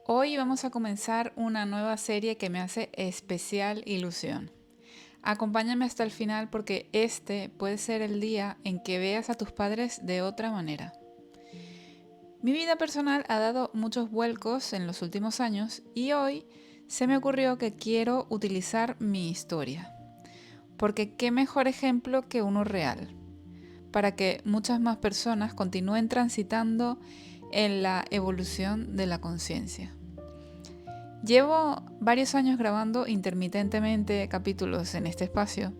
Hoy vamos a comenzar una nueva serie que me hace especial ilusión. Acompáñame hasta el final porque este puede ser el día en que veas a tus padres de otra manera. Mi vida personal ha dado muchos vuelcos en los últimos años y hoy se me ocurrió que quiero utilizar mi historia. Porque qué mejor ejemplo que uno real, para que muchas más personas continúen transitando en la evolución de la conciencia. Llevo varios años grabando intermitentemente capítulos en este espacio,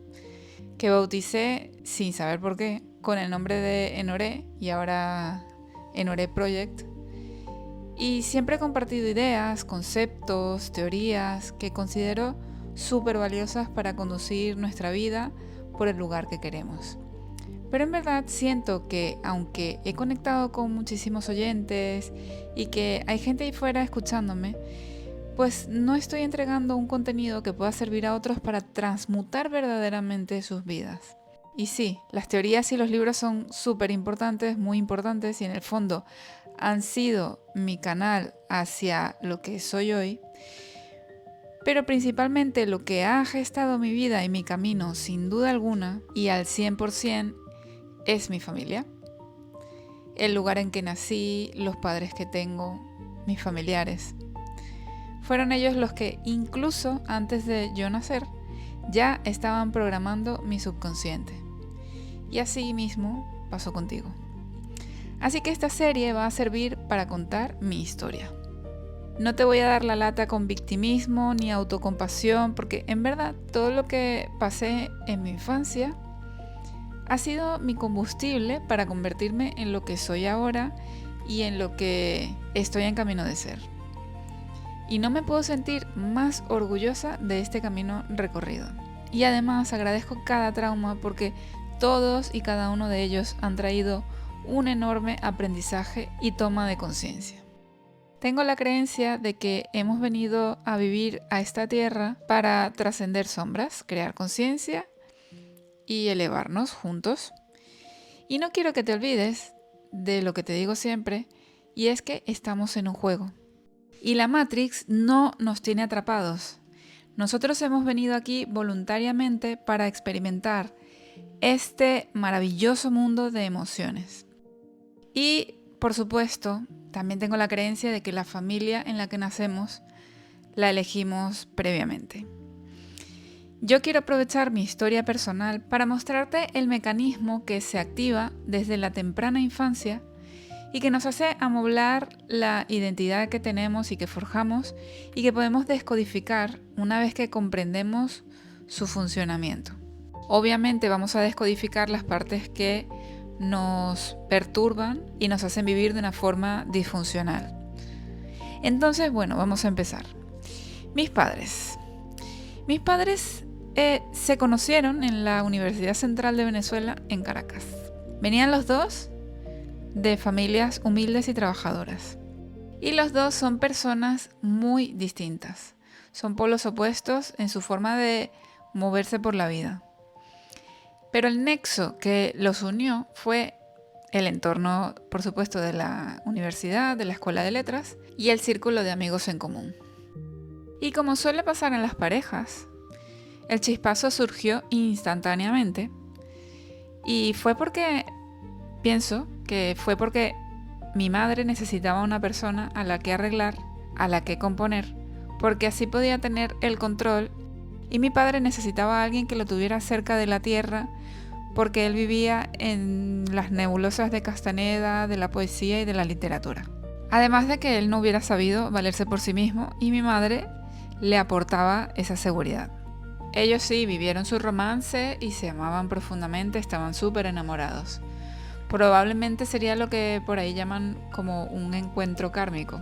que bauticé, sin saber por qué, con el nombre de Enoré y ahora Enoré Project. Y siempre he compartido ideas, conceptos, teorías que considero súper valiosas para conducir nuestra vida por el lugar que queremos. Pero en verdad siento que aunque he conectado con muchísimos oyentes y que hay gente ahí fuera escuchándome, pues no estoy entregando un contenido que pueda servir a otros para transmutar verdaderamente sus vidas. Y sí, las teorías y los libros son súper importantes, muy importantes, y en el fondo han sido mi canal hacia lo que soy hoy, pero principalmente lo que ha gestado mi vida y mi camino, sin duda alguna, y al 100%, es mi familia. El lugar en que nací, los padres que tengo, mis familiares. Fueron ellos los que, incluso antes de yo nacer, ya estaban programando mi subconsciente. Y así mismo pasó contigo. Así que esta serie va a servir para contar mi historia. No te voy a dar la lata con victimismo ni autocompasión, porque en verdad todo lo que pasé en mi infancia ha sido mi combustible para convertirme en lo que soy ahora y en lo que estoy en camino de ser. Y no me puedo sentir más orgullosa de este camino recorrido. Y además agradezco cada trauma porque todos y cada uno de ellos han traído un enorme aprendizaje y toma de conciencia. Tengo la creencia de que hemos venido a vivir a esta tierra para trascender sombras, crear conciencia y elevarnos juntos. Y no quiero que te olvides de lo que te digo siempre, y es que estamos en un juego. Y la Matrix no nos tiene atrapados. Nosotros hemos venido aquí voluntariamente para experimentar este maravilloso mundo de emociones. Y, por supuesto, también tengo la creencia de que la familia en la que nacemos la elegimos previamente. Yo quiero aprovechar mi historia personal para mostrarte el mecanismo que se activa desde la temprana infancia y que nos hace amoblar la identidad que tenemos y que forjamos y que podemos descodificar una vez que comprendemos su funcionamiento. Obviamente vamos a descodificar las partes que nos perturban y nos hacen vivir de una forma disfuncional. Entonces, bueno, vamos a empezar. Mis padres. Mis padres se conocieron en la Universidad Central de Venezuela en Caracas. Venían los dos de familias humildes y trabajadoras. Y los dos son personas muy distintas. Son polos opuestos en su forma de moverse por la vida. Pero el nexo que los unió fue el entorno, por supuesto, de la universidad, de la escuela de letras y el círculo de amigos en común. Y como suele pasar en las parejas, el chispazo surgió instantáneamente y pienso que fue porque mi madre necesitaba una persona a la que arreglar, a la que componer, porque así podía tener el control, y mi padre necesitaba a alguien que lo tuviera cerca de la tierra, porque él vivía en las nebulosas de Castaneda, de la poesía y de la literatura. Además de que él no hubiera sabido valerse por sí mismo y mi madre le aportaba esa seguridad. Ellos sí vivieron su romance y se amaban profundamente, estaban súper enamorados. Probablemente sería lo que por ahí llaman como un encuentro kármico.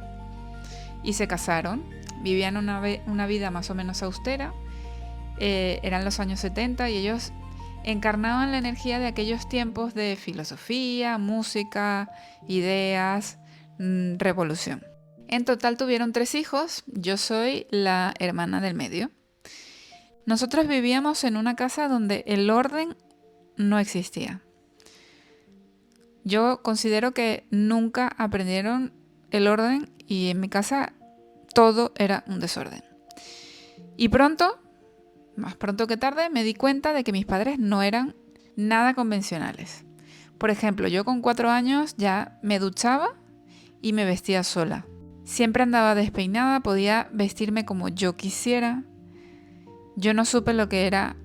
Y se casaron, vivían una vida más o menos austera, eran los años 70 y ellos encarnaban la energía de aquellos tiempos de filosofía, música, ideas, revolución. En total tuvieron 3 hijos, yo soy la hermana del medio. Nosotros vivíamos en una casa donde el orden no existía. Yo considero que nunca aprendieron el orden y en mi casa todo era un desorden. Y pronto, más pronto que tarde, me di cuenta de que mis padres no eran nada convencionales. Por ejemplo, yo con 4 años ya me duchaba y me vestía sola. Siempre andaba despeinada, podía vestirme como yo quisiera. Yo no supe lo que era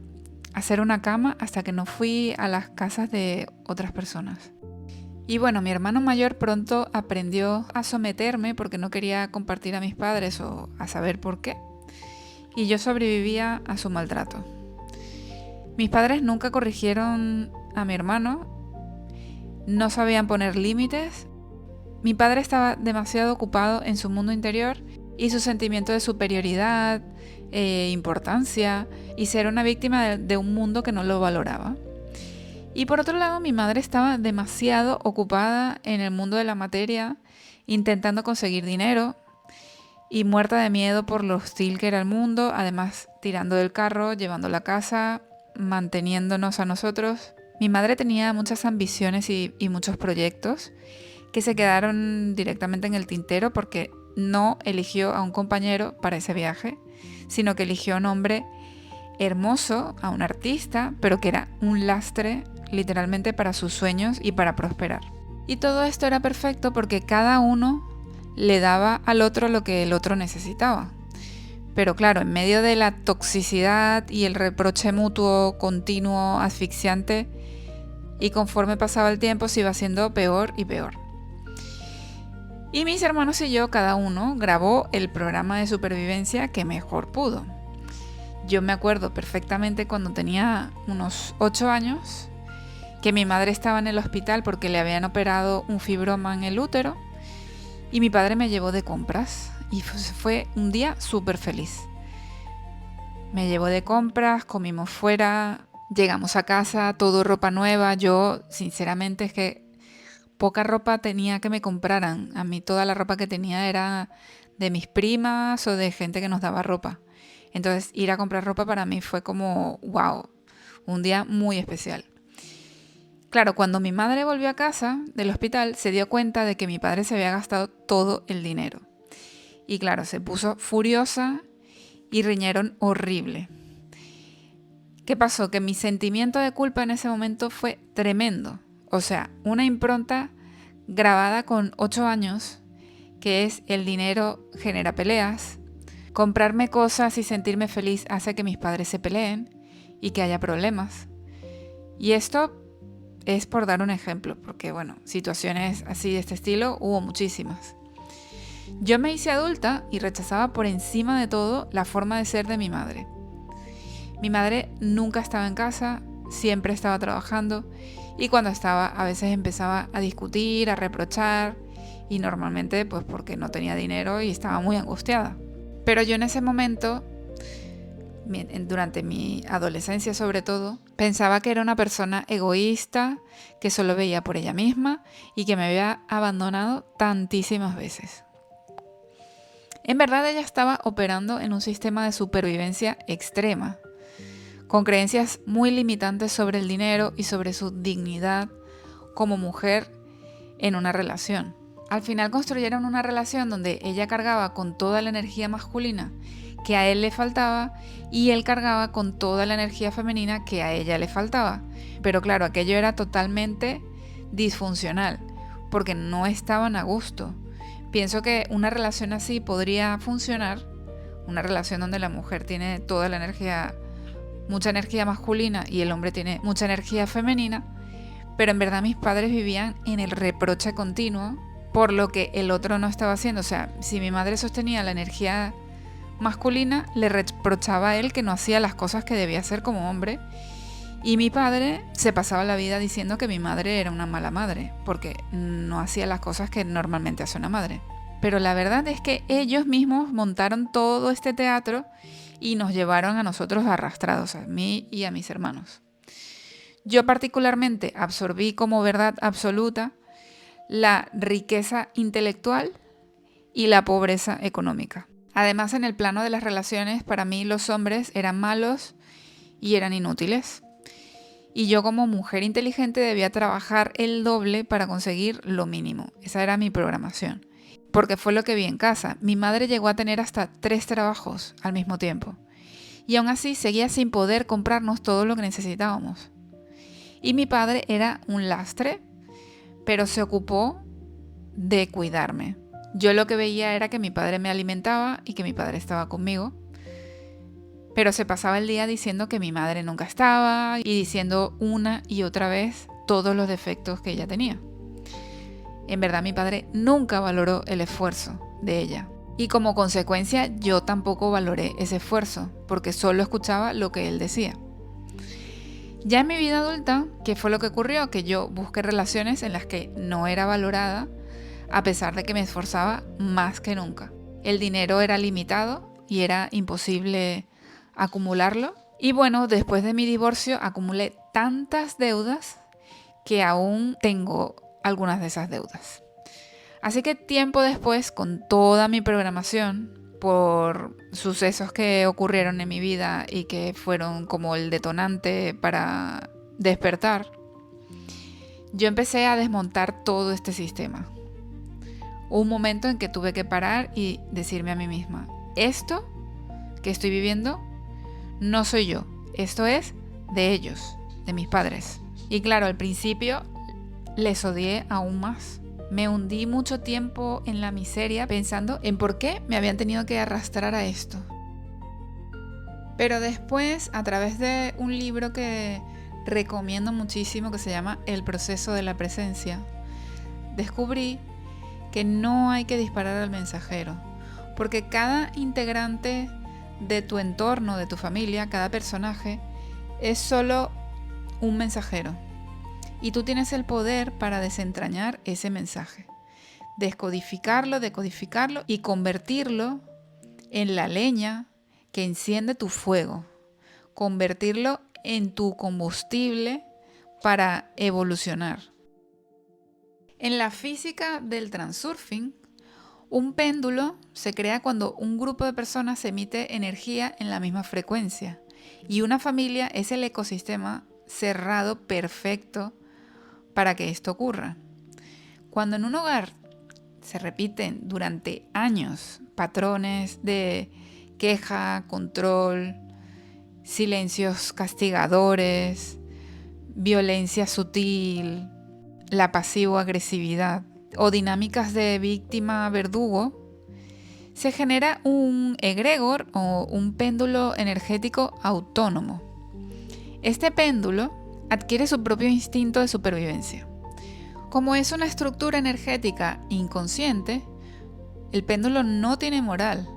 hacer una cama hasta que no fui a las casas de otras personas. Y bueno, mi hermano mayor pronto aprendió a someterme porque no quería compartir a mis padres o a saber por qué. Y yo sobrevivía a su maltrato. Mis padres nunca corrigieron a mi hermano, no sabían poner límites. Mi padre estaba demasiado ocupado en su mundo interior y su sentimiento de superioridad, importancia y ser una víctima de un mundo que no lo valoraba. Y por otro lado, mi madre estaba demasiado ocupada en el mundo de la materia, intentando conseguir dinero y muerta de miedo por lo hostil que era el mundo, además tirando del carro, llevando la casa, manteniéndonos a nosotros. Mi madre tenía muchas ambiciones y muchos proyectos que se quedaron directamente en el tintero porque no eligió a un compañero para ese viaje, sino que eligió a un hombre hermoso, a un artista, pero que era un lastre literalmente para sus sueños y para prosperar. Y todo esto era perfecto porque cada uno le daba al otro lo que el otro necesitaba. Pero claro, en medio de la toxicidad y el reproche mutuo, continuo, asfixiante, y conforme pasaba el tiempo se iba haciendo peor y peor. Y mis hermanos y yo, cada uno, grabó el programa de supervivencia que mejor pudo. Yo me acuerdo perfectamente cuando tenía unos 8 años, que mi madre estaba en el hospital porque le habían operado un fibroma en el útero y mi padre me llevó de compras y fue un día súper feliz. Me llevó de compras, comimos fuera, llegamos a casa, todo ropa nueva. Yo, sinceramente, es que poca ropa tenía que me compraran. A mí toda la ropa que tenía era de mis primas o de gente que nos daba ropa. Entonces ir a comprar ropa para mí fue como wow, un día muy especial. Claro, cuando mi madre volvió a casa del hospital se dio cuenta de que mi padre se había gastado todo el dinero. Y claro, se puso furiosa y riñeron horrible. ¿Qué pasó? Que mi sentimiento de culpa en ese momento fue tremendo. O sea, una impronta grabada con 8 años, que es el dinero genera peleas. Comprarme cosas y sentirme feliz hace que mis padres se peleen y que haya problemas. Y esto es por dar un ejemplo, porque bueno, situaciones así de este estilo hubo muchísimas. Yo me hice adulta y rechazaba por encima de todo la forma de ser de mi madre. Mi madre nunca estaba en casa, siempre estaba trabajando y cuando estaba a veces empezaba a discutir, a reprochar y normalmente pues porque no tenía dinero y estaba muy angustiada. Pero yo en ese momento, durante mi adolescencia sobre todo, pensaba que era una persona egoísta, que solo veía por ella misma y que me había abandonado tantísimas veces. En verdad ella estaba operando en un sistema de supervivencia extrema, con creencias muy limitantes sobre el dinero y sobre su dignidad como mujer en una relación. Al final construyeron una relación donde ella cargaba con toda la energía masculina que a él le faltaba y él cargaba con toda la energía femenina que a ella le faltaba. Pero claro, aquello era totalmente disfuncional porque no estaban a gusto. Pienso que una relación así podría funcionar, una relación donde la mujer tiene toda la energía, mucha energía masculina y el hombre tiene mucha energía femenina, pero en verdad mis padres vivían en el reproche continuo por lo que el otro no estaba haciendo. O sea, si mi madre sostenía la energía masculina, le reprochaba a él que no hacía las cosas que debía hacer como hombre. Y mi padre se pasaba la vida diciendo que mi madre era una mala madre, porque no hacía las cosas que normalmente hace una madre. Pero la verdad es que ellos mismos montaron todo este teatro y nos llevaron a nosotros arrastrados, a mí y a mis hermanos. Yo particularmente absorbí como verdad absoluta la riqueza intelectual y la pobreza económica. Además, en el plano de las relaciones, para mí los hombres eran malos y eran inútiles. Y yo como mujer inteligente debía trabajar el doble para conseguir lo mínimo. Esa era mi programación. porque fue lo que vi en casa. Mi madre llegó a tener hasta 3 trabajos al mismo tiempo. Y aún así seguía sin poder comprarnos todo lo que necesitábamos. Y mi padre era un lastre, pero se ocupó de cuidarme. Yo lo que veía era que mi padre me alimentaba y que mi padre estaba conmigo, pero se pasaba el día diciendo que mi madre nunca estaba y diciendo una y otra vez todos los defectos que ella tenía. En verdad, mi padre nunca valoró el esfuerzo de ella. Y como consecuencia, yo tampoco valoré ese esfuerzo, porque solo escuchaba lo que él decía. Ya en mi vida adulta, ¿qué fue lo que ocurrió? Que yo busqué relaciones en las que no era valorada, a pesar de que me esforzaba más que nunca. El dinero era limitado y era imposible acumularlo. Y bueno, después de mi divorcio acumulé tantas deudas que aún tengo algunas de esas deudas. Así que tiempo después, con toda mi programación por sucesos que ocurrieron en mi vida y que fueron como el detonante para despertar, yo empecé a desmontar todo este sistema. Hubo un momento en que tuve que parar y decirme a mí misma, esto que estoy viviendo no soy yo, esto es de ellos, de mis padres. Y claro, al principio les odié aún más. Me hundí mucho tiempo en la miseria pensando en por qué me habían tenido que arrastrar a esto. Pero después, a través de un libro que recomiendo muchísimo que se llama El proceso de la presencia, descubrí que no hay que disparar al mensajero, porque cada integrante de tu entorno, de tu familia, cada personaje, es solo un mensajero. Y tú tienes el poder para desentrañar ese mensaje, descodificarlo, decodificarlo y convertirlo en la leña que enciende tu fuego, convertirlo en tu combustible para evolucionar. En la física del transurfing, un péndulo se crea cuando un grupo de personas emite energía en la misma frecuencia y una familia es el ecosistema cerrado perfecto para que esto ocurra. Cuando en un hogar se repiten durante años patrones de queja, control, silencios castigadores, violencia sutil, la pasivo-agresividad o dinámicas de víctima-verdugo, se genera un egregor o un péndulo energético autónomo. Este péndulo adquiere su propio instinto de supervivencia. Como es una estructura energética inconsciente, el péndulo no tiene moral.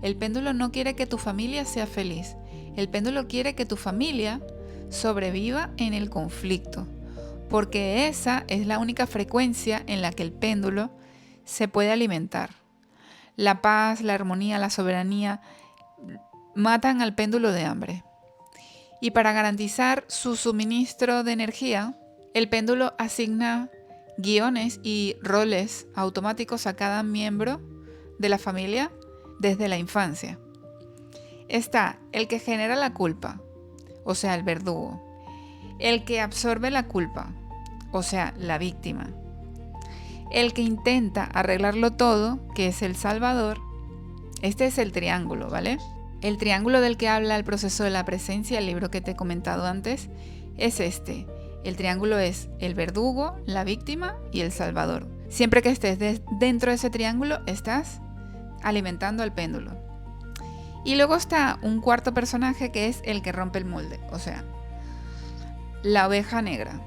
El péndulo no quiere que tu familia sea feliz. El péndulo quiere que tu familia sobreviva en el conflicto, porque esa es la única frecuencia en la que el péndulo se puede alimentar. La paz, la armonía, la soberanía matan al péndulo de hambre. Y para garantizar su suministro de energía, el péndulo asigna guiones y roles automáticos a cada miembro de la familia desde la infancia. Está el que genera la culpa, o sea, el verdugo. El que absorbe la culpa, o sea, la víctima. El que intenta arreglarlo todo, que es el salvador. Este es el triángulo, ¿vale? El triángulo del que habla el proceso de la presencia, el libro que te he comentado antes, es este. El triángulo es el verdugo, la víctima y el salvador. Siempre que estés dentro de ese triángulo, estás alimentando al péndulo. Y luego está un cuarto personaje que es el que rompe el molde, o sea, la oveja negra,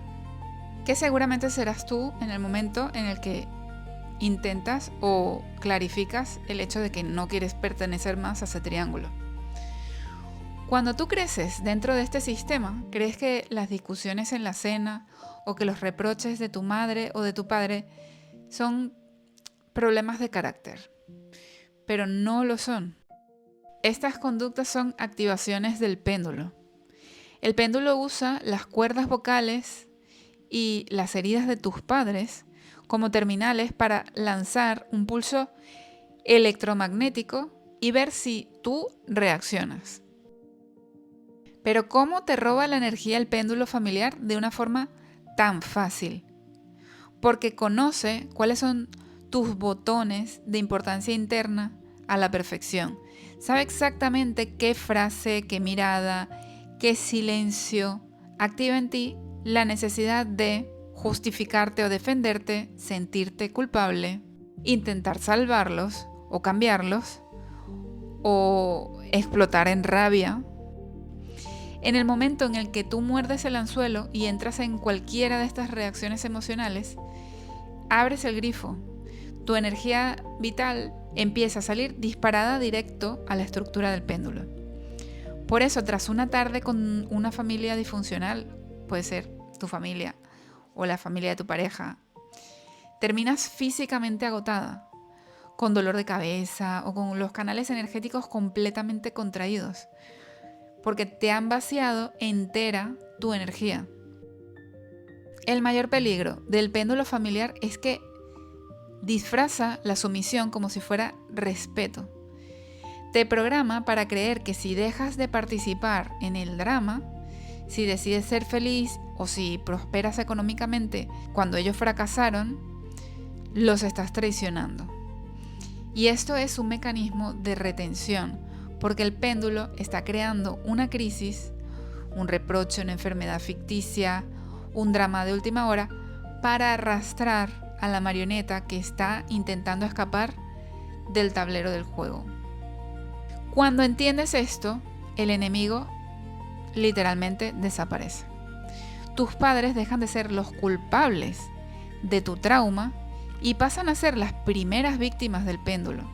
que seguramente serás tú en el momento en el que intentas o clarificas el hecho de que no quieres pertenecer más a ese triángulo. Cuando tú creces dentro de este sistema, crees que las discusiones en la cena o que los reproches de tu madre o de tu padre son problemas de carácter, pero no lo son. Estas conductas son activaciones del péndulo. El péndulo usa las cuerdas vocales y las heridas de tus padres como terminales para lanzar un pulso electromagnético y ver si tú reaccionas. Pero ¿cómo te roba la energía el péndulo familiar de una forma tan fácil? Porque conoce cuáles son tus botones de importancia interna a la perfección. Sabe exactamente qué frase, qué mirada, qué silencio activa en ti la necesidad de justificarte o defenderte, sentirte culpable, intentar salvarlos o cambiarlos o explotar en rabia. En el momento en el que tú muerdes el anzuelo y entras en cualquiera de estas reacciones emocionales, abres el grifo. Tu energía vital empieza a salir disparada directo a la estructura del péndulo. Por eso, tras una tarde con una familia disfuncional, puede ser tu familia o la familia de tu pareja, terminas físicamente agotada, con dolor de cabeza o con los canales energéticos completamente contraídos, porque te han vaciado entera tu energía. El mayor peligro del péndulo familiar es que disfraza la sumisión como si fuera respeto. Te programa para creer que si dejas de participar en el drama, si decides ser feliz o si prosperas económicamente cuando ellos fracasaron, los estás traicionando. Y esto es un mecanismo de retención, porque el péndulo está creando una crisis, un reproche, una enfermedad ficticia, un drama de última hora, para arrastrar a la marioneta que está intentando escapar del tablero del juego. Cuando entiendes esto, el enemigo literalmente desaparece. Tus padres dejan de ser los culpables de tu trauma y pasan a ser las primeras víctimas del péndulo,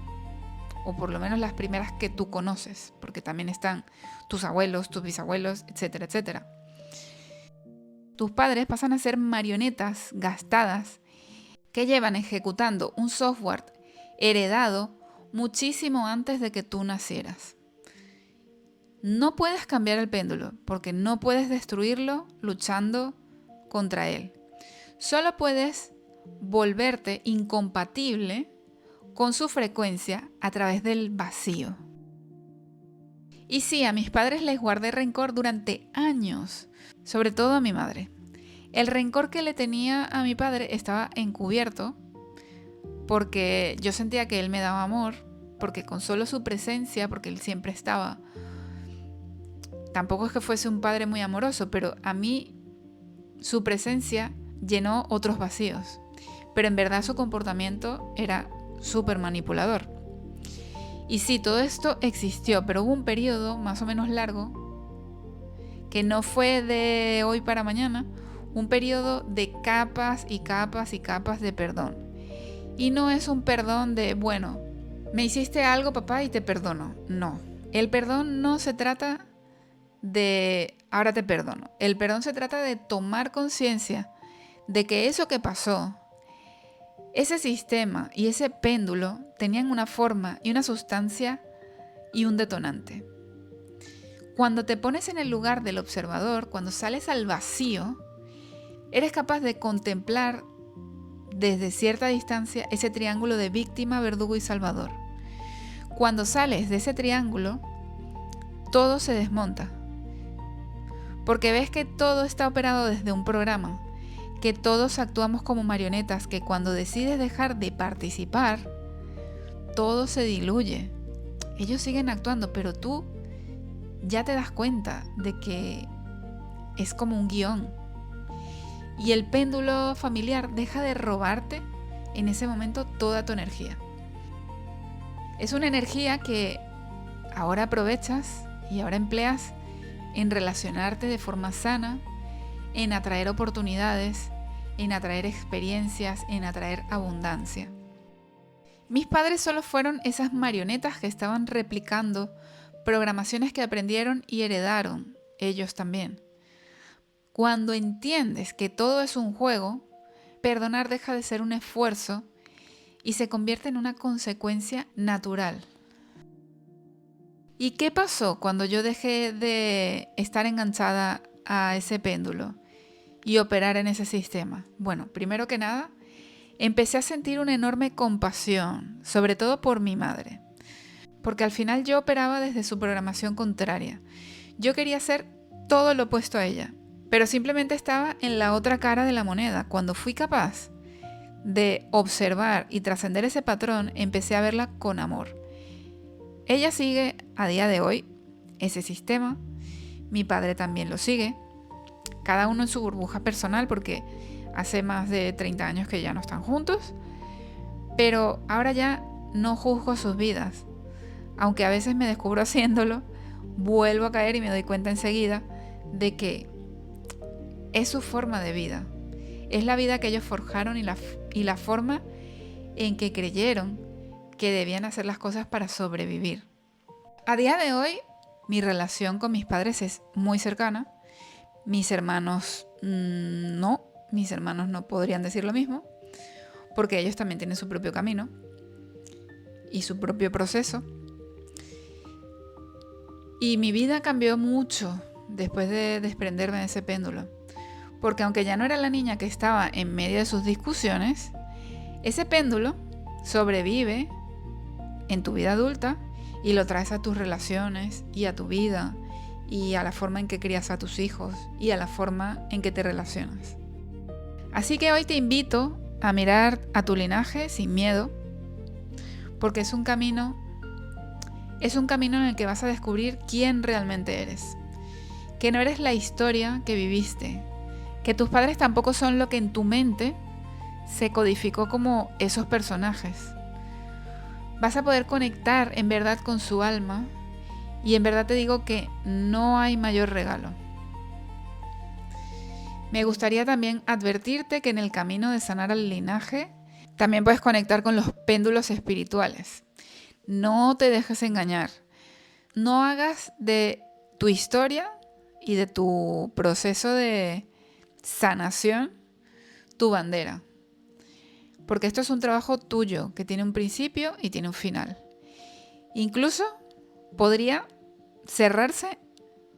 o por lo menos las primeras que tú conoces, porque también están tus abuelos, tus bisabuelos, etcétera, etcétera. Tus padres pasan a ser marionetas gastadas que llevan ejecutando un software heredado muchísimo antes de que tú nacieras. No puedes cambiar el péndulo porque no puedes destruirlo luchando contra él. Solo puedes volverte incompatible con su frecuencia a través del vacío. Y sí, a mis padres les guardé rencor durante años, sobre todo a mi madre. El rencor que le tenía a mi padre estaba encubierto porque yo sentía que él me daba amor, porque con solo su presencia, porque él siempre estaba. Tampoco es que fuese un padre muy amoroso, pero a mí su presencia llenó otros vacíos. Pero en verdad su comportamiento era súper manipulador. Y sí, todo esto existió, pero hubo un periodo más o menos largo, que no fue de hoy para mañana, un periodo de capas y capas y capas de perdón. Y no es un perdón de, bueno, me hiciste algo, papá, y te perdono. No, el perdón no se trata de ahora te perdono. El perdón se trata de tomar conciencia de que eso que pasó, ese sistema y ese péndulo tenían una forma y una sustancia y un detonante. Cuando te pones en el lugar del observador, cuando sales al vacío, eres capaz de contemplar desde cierta distancia ese triángulo de víctima, verdugo y salvador. Cuando sales de ese triángulo, todo se desmonta. Porque ves que todo está operado desde un programa, que todos actuamos como marionetas, que cuando decides dejar de participar, todo se diluye. Ellos siguen actuando, pero tú ya te das cuenta de que es como un guión. Y el péndulo familiar deja de robarte en ese momento toda tu energía. Es una energía que ahora aprovechas y ahora empleas en relacionarte de forma sana, en atraer oportunidades, en atraer experiencias, en atraer abundancia. Mis padres solo fueron esas marionetas que estaban replicando programaciones que aprendieron y heredaron ellos también. Cuando entiendes que todo es un juego, perdonar deja de ser un esfuerzo y se convierte en una consecuencia natural. ¿Y qué pasó cuando yo dejé de estar enganchada a ese péndulo y operar en ese sistema? Bueno, primero que nada, empecé a sentir una enorme compasión, sobre todo por mi madre, porque al final yo operaba desde su programación contraria. Yo quería hacer todo lo opuesto a ella, pero simplemente estaba en la otra cara de la moneda. Cuando fui capaz de observar y trascender ese patrón, empecé a verla con amor. Ella sigue a día de hoy ese sistema, mi padre también lo sigue, cada uno en su burbuja personal porque hace más de 30 años que ya no están juntos, pero ahora ya no juzgo sus vidas, aunque a veces me descubro haciéndolo, vuelvo a caer y me doy cuenta enseguida de que es su forma de vida, es la vida que ellos forjaron y la forma en que creyeron que debían hacer las cosas para sobrevivir. A día de hoy, mi relación con mis padres es muy cercana. Mis hermanos no podrían decir lo mismo, porque ellos también tienen su propio camino y su propio proceso. Y mi vida cambió mucho después de desprenderme de ese péndulo, porque aunque ya no era la niña que estaba en medio de sus discusiones, ese péndulo sobrevive en tu vida adulta y lo traes a tus relaciones y a tu vida y a la forma en que crías a tus hijos y a la forma en que te relacionas. Así que hoy te invito a mirar a tu linaje sin miedo, porque es un camino en el que vas a descubrir quién realmente eres, que no eres la historia que viviste, que tus padres tampoco son lo que en tu mente se codificó como esos personajes. Vas a poder conectar en verdad con su alma y en verdad te digo que no hay mayor regalo. Me gustaría también advertirte que en el camino de sanar al linaje también puedes conectar con los péndulos espirituales. No te dejes engañar. No hagas de tu historia y de tu proceso de sanación tu bandera. Porque esto es un trabajo tuyo que tiene un principio y tiene un final. Incluso podría cerrarse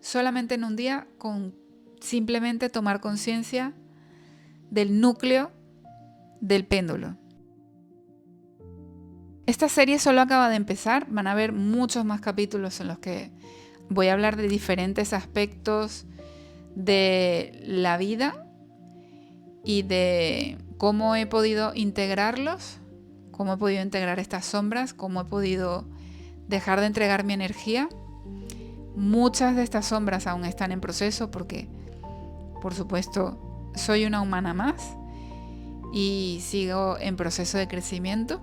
solamente en un día con simplemente tomar conciencia del núcleo del péndulo. Esta serie solo acaba de empezar, van a haber muchos más capítulos en los que voy a hablar de diferentes aspectos de la vida y de cómo he podido integrarlos, cómo he podido integrar estas sombras, cómo he podido dejar de entregar mi energía. Muchas de estas sombras aún están en proceso porque, por supuesto, soy una humana más y sigo en proceso de crecimiento.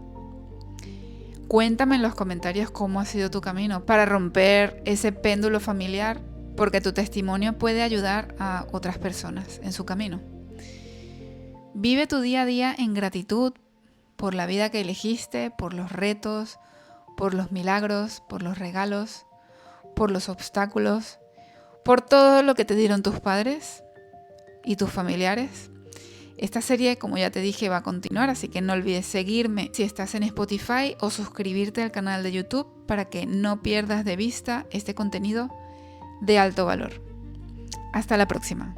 Cuéntame en los comentarios cómo ha sido tu camino para romper ese péndulo familiar, porque tu testimonio puede ayudar a otras personas en su camino. Vive tu día a día en gratitud por la vida que elegiste, por los retos, por los milagros, por los regalos, por los obstáculos, por todo lo que te dieron tus padres y tus familiares. Esta serie, como ya te dije, va a continuar, así que no olvides seguirme si estás en Spotify o suscribirte al canal de YouTube para que no pierdas de vista este contenido de alto valor. Hasta la próxima.